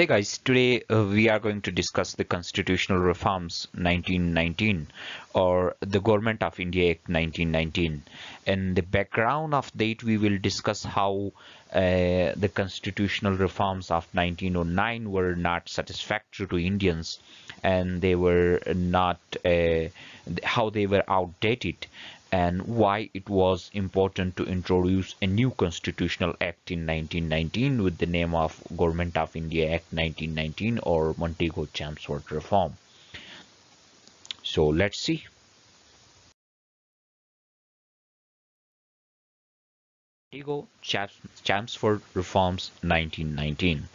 Hey guys, today we are going to discuss the Constitutional Reforms 1919 or the Government of India Act 1919. In the background of that, we will discuss how the constitutional reforms of 1909 were not satisfactory to Indians, and they were not how they were outdated, and why it was important to introduce a new constitutional act in 1919 with the name of Government of India Act 1919 or Montego-Chelmsford Reform. So let's see. Montego-Chelmsford Reforms 1919.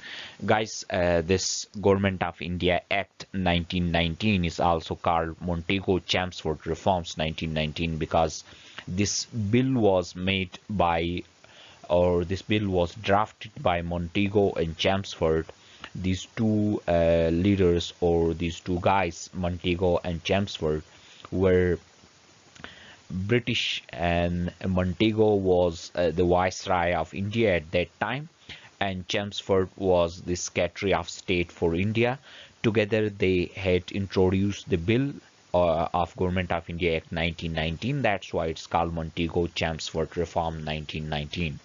Guys, this Government of India Act 1919 is also called Montego-Chelmsford Reforms 1919 because this bill was made by this bill was drafted by Montego and Chelmsford. These two leaders, or these two guys, Montego and Chelmsford, were British, and Montego was the Viceroy of India at that time, and Chelmsford was the Secretary of State for India. Together, they had introduced the bill of Government of India Act 1919. That's why it's called Montego-Chelmsford Reform 1919.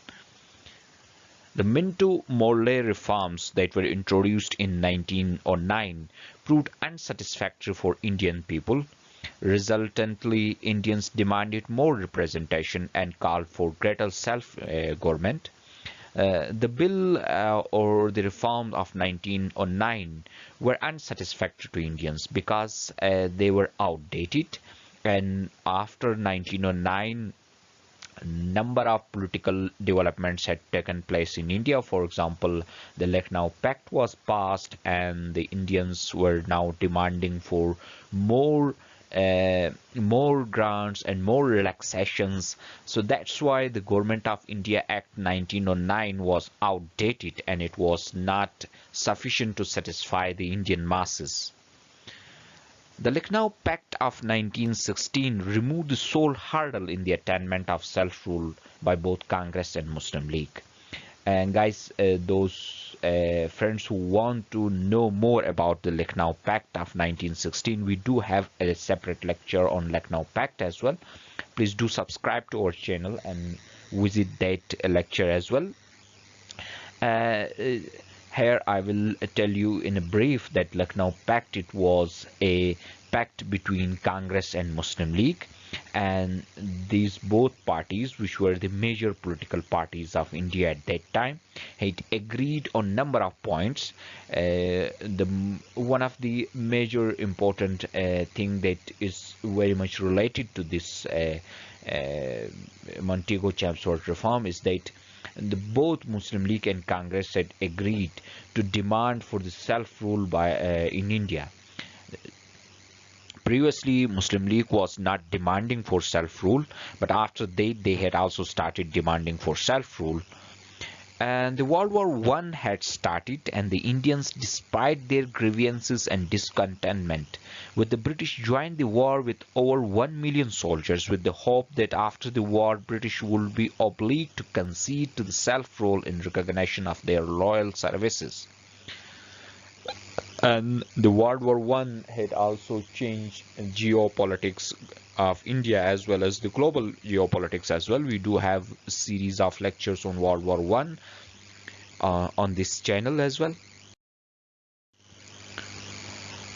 The Minto-Morley reforms that were introduced in 1909 proved unsatisfactory for Indian people. Resultantly, Indians demanded more representation and called for greater self-government. The bill or the reform of 1909 were unsatisfactory to Indians because they were outdated, and after 1909 number of political developments had taken place in India. For example, the Lucknow Pact was passed, and the Indians were now demanding for more grants and more relaxations. So that's why the Government of India Act 1909 was outdated, and it was not sufficient to satisfy the Indian masses. The Lucknow Pact of 1916 removed the sole hurdle in the attainment of self-rule by both Congress and Muslim League. And guys, those friends who want to know more about the Lucknow Pact of 1916, we do have a separate lecture on Lucknow Pact as well. Please do subscribe to our channel and visit that lecture as well. Here I will tell you in a brief that Lucknow Pact, it was a pact between Congress and Muslim League, and these both parties, which were the major political parties of India at that time, had agreed on number of points. One of the major important thing that is very much related to this Montego-Chelmsford reform is that both Muslim League and Congress had agreed to demand for the self-rule by in India. Previously, Muslim League was not demanding for self-rule, but after that they had also started demanding for self-rule. And the World War I had started, and the Indians, despite their grievances and discontentment with the British, joined the war with over 1 million soldiers, with the hope that after the war British would be obliged to concede to the self-rule in recognition of their loyal services. And the World War I had also changed geopolitics of India as well as the global geopolitics as well. We do have a series of lectures on World War I on this channel as well.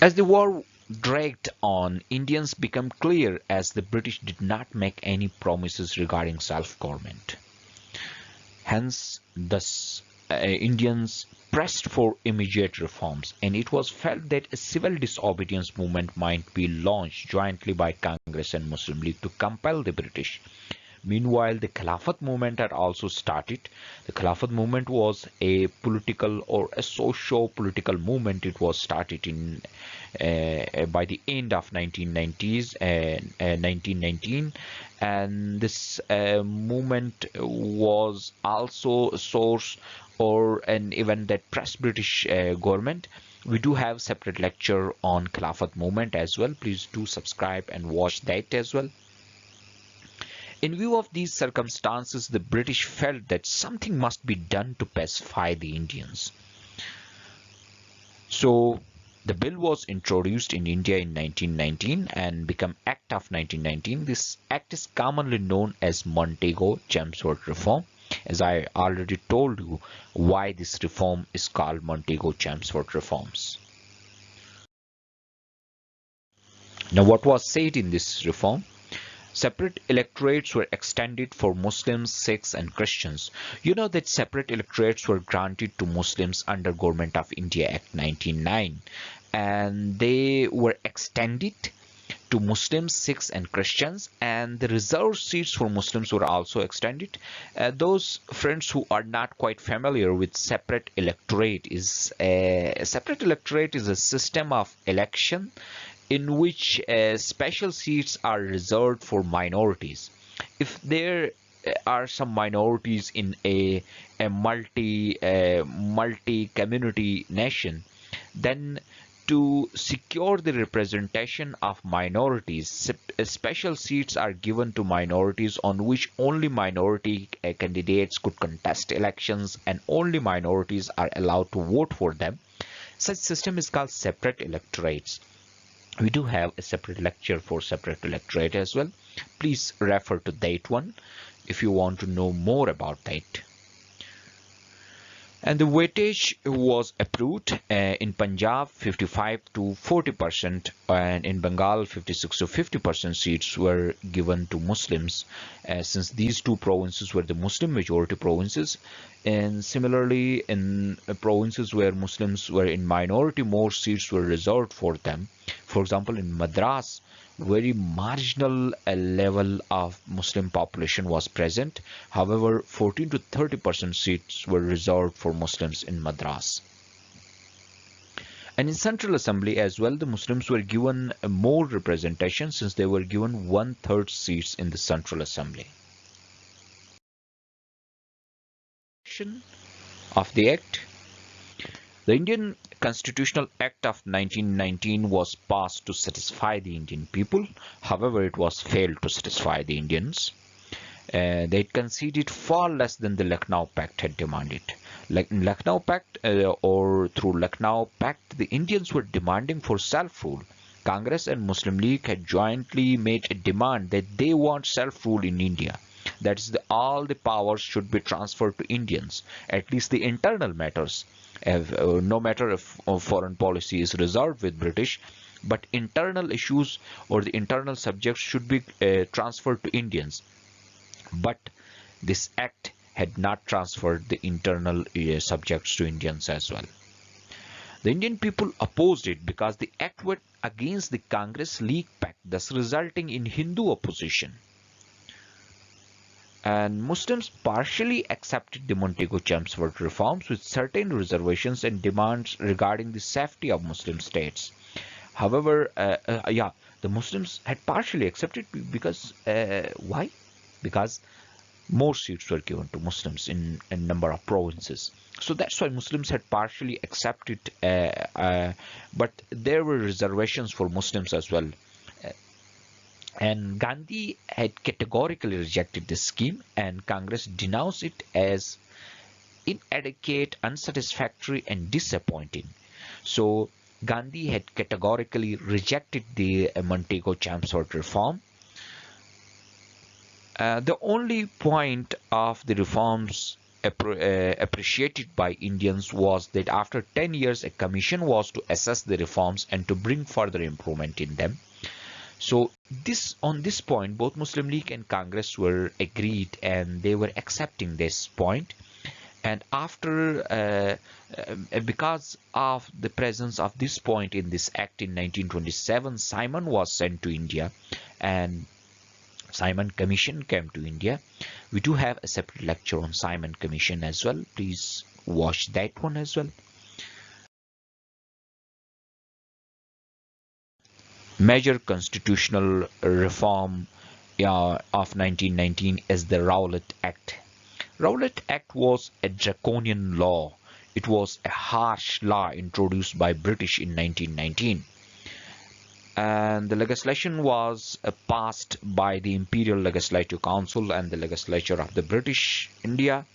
As the war dragged on, Indians became clear as the British did not make any promises regarding self-government. Hence, thus, Indians pressed for immediate reforms, and it was felt that a civil disobedience movement might be launched jointly by Congress and Muslim League to compel the British. Meanwhile, the Khilafat movement had also started. The Khilafat movement was a political or a socio-political movement. It was started in by the end of 1990s and 1919, and this movement was also a source or an event that pressed British government. We do have separate lecture on Khilafat movement as well. Please do subscribe and watch that as well. In view of these circumstances, the British felt that something must be done to pacify the Indians. So the bill was introduced in India in 1919 and became Act of 1919. This act is commonly known as Montego-Chelmsford Reform. As I already told you why this reform is called Montego-Chelmsford Reforms. Now, what was said in this reform? Separate electorates were extended for Muslims, Sikhs and Christians. You know that separate electorates were granted to Muslims under Government of India Act 1909, and they were extended to Muslims, Sikhs and Christians, and the reserved seats for Muslims were also extended. Those friends who are not quite familiar with separate electorate is a system of election in which special seats are reserved for minorities. If there are some minorities in a multi community nation, then to secure the representation of minorities, special seats are given to minorities on which only minority candidates could contest elections and only minorities are allowed to vote for them. Such system is called separate electorates. We do have a separate lecture for separate electorate as well. Please refer to that one if you want to know more about that. And the weightage was approved in Punjab 55 to 40% and in Bengal 56 to 50% seats were given to Muslims, since these two provinces were the Muslim majority provinces. And similarly, in provinces where Muslims were in minority, more seats were reserved for them. For example, in Madras, very marginal level of Muslim population was present. However, 14 to 30% seats were reserved for Muslims in Madras. And in Central Assembly as well, the Muslims were given more representation since they were given 1/3 seats in the Central Assembly. Of the Act. The Indian Constitutional Act of 1919 was passed to satisfy the Indian people. However, it was failed to satisfy the Indians. They conceded far less than the Lucknow Pact had demanded. Like in Lucknow Pact or through Lucknow Pact, the Indians were demanding for self-rule. Congress and Muslim League had jointly made a demand that they want self-rule in India. That is, all the powers should be transferred to Indians, at least the internal matters. No matter if foreign policy is reserved with British, but internal issues or the internal subjects should be transferred to Indians. But this act had not transferred the internal subjects to Indians as well. The Indian people opposed it because the act went against the Congress-League pact, thus resulting in Hindu opposition. And Muslims partially accepted the Montego-Chelmsford reforms with certain reservations and demands regarding the safety of Muslim states. However, the Muslims had partially accepted because why? Because more seats were given to Muslims in a number of provinces. So that's why Muslims had partially accepted, but there were reservations for Muslims as well. And Gandhi had categorically rejected this scheme, and Congress denounced it as inadequate, unsatisfactory, and disappointing. So Gandhi had categorically rejected the Montego-Chelmsford reform. The only point of the reforms appreciated by Indians was that after 10 years, a commission was to assess the reforms and to bring further improvement in them. So on this point, both Muslim League and Congress were agreed and they were accepting this point. And after, because of the presence of this point in this act in 1927, Simon was sent to India and Simon Commission came to India. We do have a separate lecture on Simon Commission as well. Please watch that one as well. Major constitutional reform of 1919 is the Rowlatt Act. Rowlatt Act was a draconian law. It was a harsh law introduced by British in 1919. And the legislation was passed by the Imperial Legislative Council and the legislature of the British India,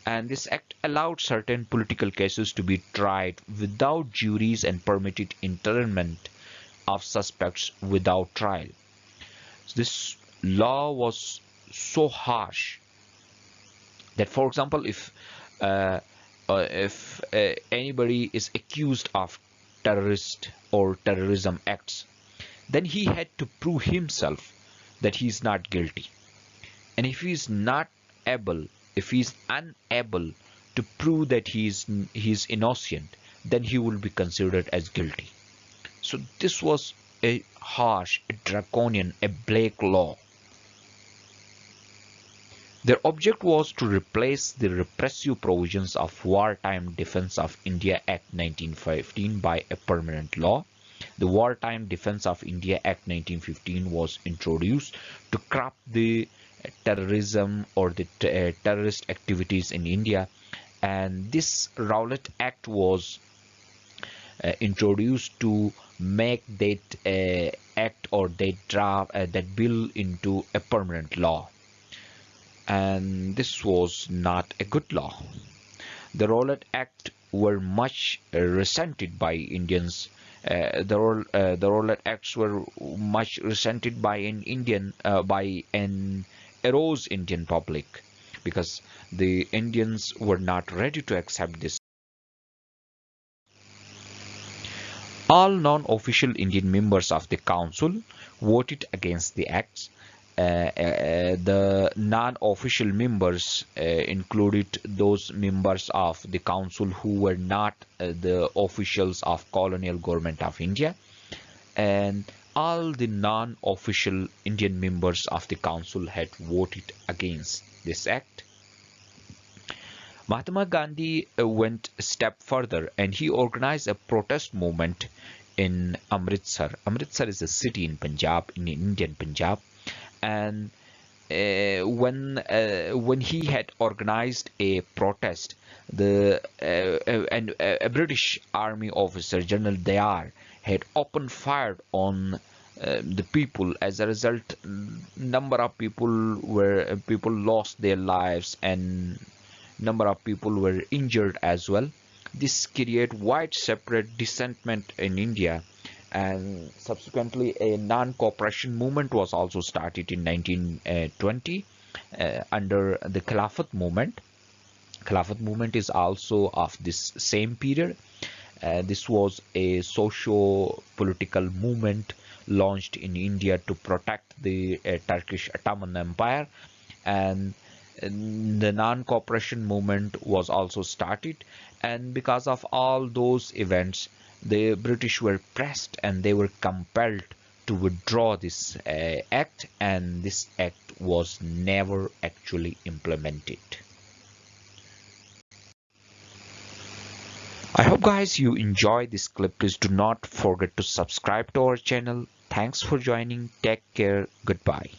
And this act allowed certain political cases to be tried without juries and permitted internment of suspects without trial. This law was so harsh that, for example, uh, if anybody is accused of terrorist or terrorism acts, then he had to prove himself that he is not guilty. And if he is not able, if he is unable to prove that he is innocent, then he will be considered as guilty. So this was a harsh, a draconian, a black law. Their object was to replace the repressive provisions of Wartime Defense of India Act 1915 by a permanent law. The Wartime Defense of India Act 1915 was introduced to curb the terrorism or the terrorist activities in India, and this Rowlatt Act was introduced to make that act or that draft, that bill into a permanent law. And this was not a good law. The Rowlatt Act were much resented by Indians. The Rowlatt Acts were much resented by an arose Indian public, because the Indians were not ready to accept this. All non-official Indian members of the council voted against the acts. The non-official members included those members of the council who were not the officials of colonial government of India, and all the non-official Indian members of the council had voted against this act. Mahatma Gandhi went a step further and he organized a protest movement in Amritsar. Amritsar is a city in Punjab, in Indian Punjab, and when he had organized a protest, a British Army officer, General Dayar, had opened fire on the people. As a result, number of people lost their lives and number of people were injured as well. This created widespread dissentment in India, and subsequently a non-cooperation movement was also started in 1920 under the Khilafat movement. Khilafat movement is also of this same period. This was a socio-political movement launched in India to protect the Turkish Ottoman Empire, and the non-cooperation movement was also started. And because of all those events, the British were pressed and they were compelled to withdraw this act, and this act was never actually implemented. I hope guys you enjoyed this clip. Please do not forget to subscribe to our channel. Thanks for joining. Take care. Goodbye.